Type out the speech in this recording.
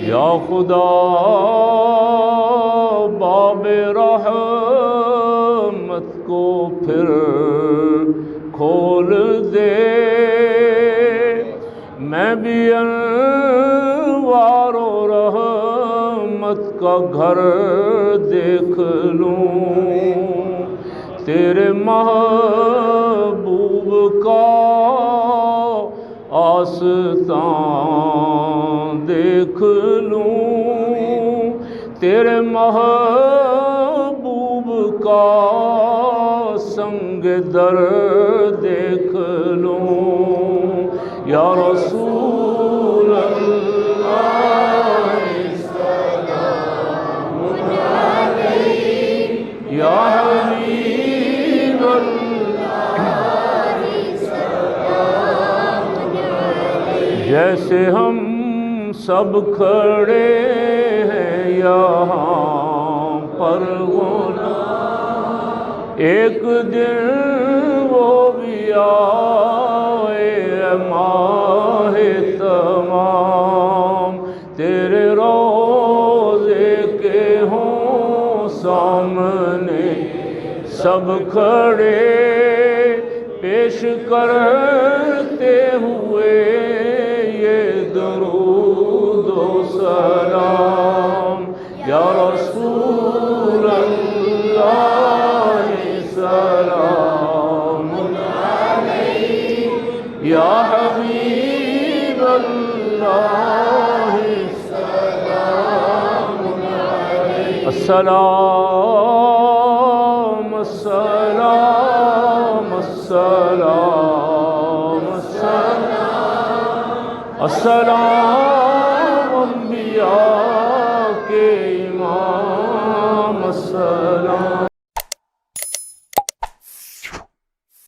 یا خدا باب رحمت کو پھر کھول دے، میں بھی انوار و رحمت کا گھر دیکھ لوں، تیرے محبوب کا آستان دیکھ لوں، تیرے محبوب کا سنگ در دیکھ لوں، یا رسول اللہ سلام علیک، یا حبیب اللہ سلام علیک۔ جیسے ہم سب کھڑے ہیں یہاں پر ایک دن وہ بھی آئے ماہ تمام، تیرے روضے کے ہوں سامنے سب کھڑے، پیش کرتے ہوئے یہ درود و سلام، یا رسول اللہ سلام علیک، یا حبیب اللہ سلام علیک۔ السلام السلام السلام السلام السلام انبیاء کے امام، السلام